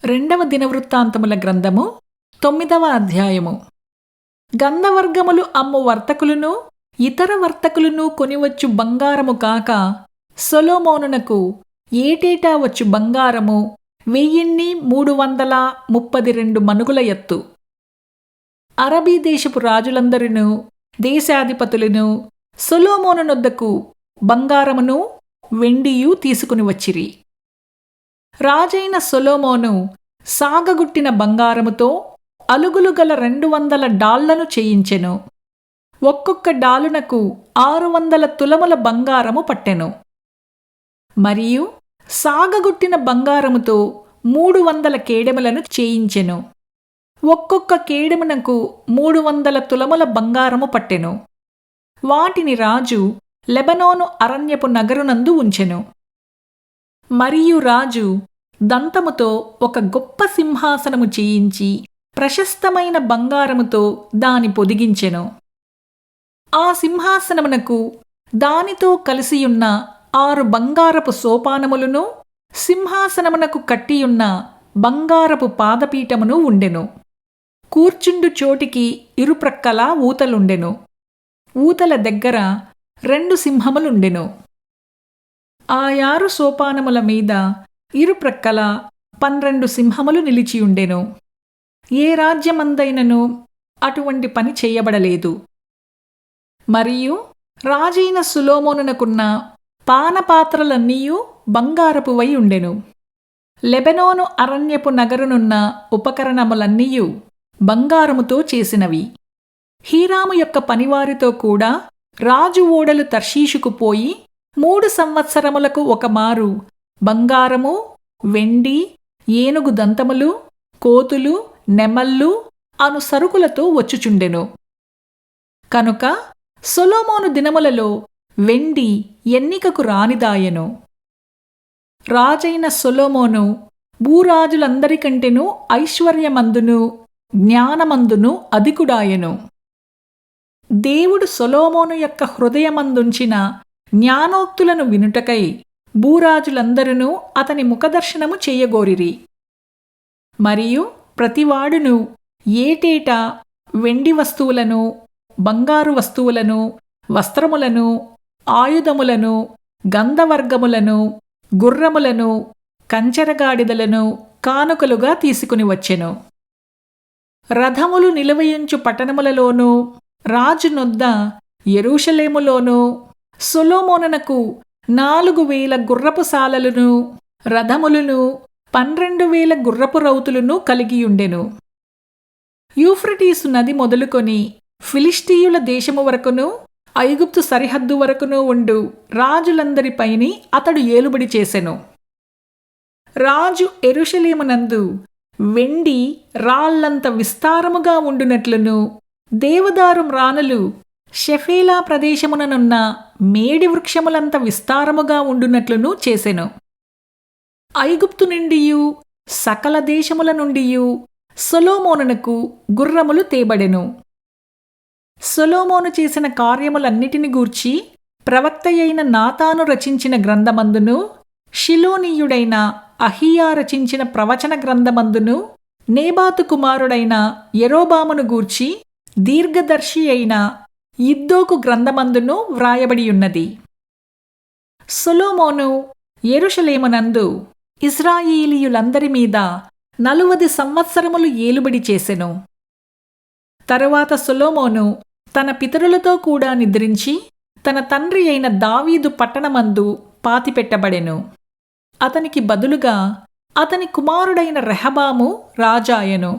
రెండవ దినవృత్తాంతముల గ్రంథము 9వ అధ్యాయము. గంధవర్గములు అమ్ము వర్తకులను ఇతర వర్తకులను కొనివచ్చు బంగారము కాక సొలొమోనునకు ఏటేటా వచ్చు బంగారము 1332 మనుగుల ఎత్తు. అరబీ దేశపు రాజులందరినూ దేశాధిపతులను సొలొమోనునొద్దకు బంగారమును వెండియు తీసుకుని వచ్చిరి. రాజైన సొలొమోను సాగగుట్టిన బంగారముతో అలుగులు గల 200 డాళ్లను చేయించెను. ఒక్కొక్క డాలునకు 600 తులముల బంగారము పట్టెను. మరియు సాగగుట్టిన బంగారముతో 300 కేడెములను చేయించెను. ఒక్కొక్క కేడెమునకు 300 తులముల బంగారము పట్టెను. వాటిని రాజు లెబనోను అరణ్యపు నగరునందు ఉంచెను. మరియు రాజు దంతముతో ఒక గొప్ప సింహాసనము చేయించి ప్రశస్తమైన బంగారముతో దాని పొదిగించెను. ఆ సింహాసనమునకు దానితో కలిసియున్న 6 బంగారపు సోపానములను, సింహాసనమునకు కట్టియున్న బంగారపు పాదపీఠమును ఉండెను. కూర్చుండు చోటికి ఇరుప్రక్కలా ఊతలుండెను. ఊతల దగ్గర 2 సింహములుండెను. ఆ 6 సోపానముల మీద ఇరుప్రక్కల 12 సింహములు నిలిచియుండెను. ఏ రాజ్యమందైనను అటువంటి పని చేయబడలేదు. మరియు రాజైన సొలొమోనునకున్న పానపాత్రలన్నీయూ బంగారపువై ఉండెను. లెబనోను అరణ్యపు నగరునున్న ఉపకరణములన్నీయూ బంగారముతో చేసినవి. హీరాము యొక్క పనివారితో కూడా రాజు ఓడలు తర్షీషుకు పోయి 3 సంవత్సరములకు ఒకమారు బంగారము, వెండి, ఏనుగు దంతములు, కోతులు, నెమళ్ళు అను సరుకులతో వచ్చుచుండెను. కనుక సొలొమోను దినములలో వెండి ఎన్నికకు రానిదాయెను. రాజైన సొలొమోను భూరాజులందరికంటెను ఐశ్వర్యమందును జ్ఞానమందును అధికుడాయెను. దేవుడు సొలొమోను యొక్క హృదయమందుంచిన జ్ఞానోక్తులను వినుటకై భూరాజులందరూ అతని ముఖదర్శనము చేయగోరిరి. మరియు ప్రతివాడును ఏటేటా వెండి వస్తువులను, బంగారు వస్తువులను, వస్త్రములను, ఆయుధములను, గంధవర్గములను, గుర్రములను, కంచెరగాడిదలను కానుకలుగా తీసుకుని వచ్చెను. రథములు నిలువయుంచు పట్టణములలోనూ రాజునొద్ద యెరూషలేములోనూ సొలొమోనునకు 4000 గుర్రపు సాలలను, రథములను, 12,000 గుర్రపు రౌతులను కలిగియుండెను. యూఫ్రటీసు నది మొదలుకొని ఫిలిష్తీయుల దేశము వరకును, ఐగుప్తు సరిహద్దు వరకును ఉండు రాజులందరిపైని అతడు ఏలుబడి చేసెను. రాజు యెరూషలేమునందు వెండి రాళ్లంత విస్తారముగా ఉండునట్లును, దేవదారు మ్రానులు షెఫేలా ప్రదేశముననున్న మేడి వృక్షములంత విస్తారముగా ఉండునట్లును చేసెను. ఐగుప్తు నుండియు సకల దేశముల నుండియు సొలొమోనునకు గుర్రములు తేబడెను. సొలొమోను చేసిన కార్యములన్నిటిని గూర్చి ప్రవక్తయైన నాతాను రచించిన గ్రంథమందును, షిలోనీయుడైన అహీయా రచించిన ప్రవచన గ్రంథమందును, నేబాతు కుమారుడైన యరొబామును గూర్చి దీర్ఘదర్శి అయిన ఇద్దోకు గ్రంథమందును వ్రాయబడియున్నది. సొలొమోను యెరూషలేమునందు ఇశ్రాయేలీయులందరి మీద 40 సంవత్సరములు ఏలుబడి చేసెను. తరువాత సొలొమోను తన పితరులతో కూడా నిద్రించి తన తండ్రి అయిన దావీదు పట్టణమందు పాతిపెట్టబడెను. అతనికి బదులుగా అతని కుమారుడైన రెహబాము రాజాయెను.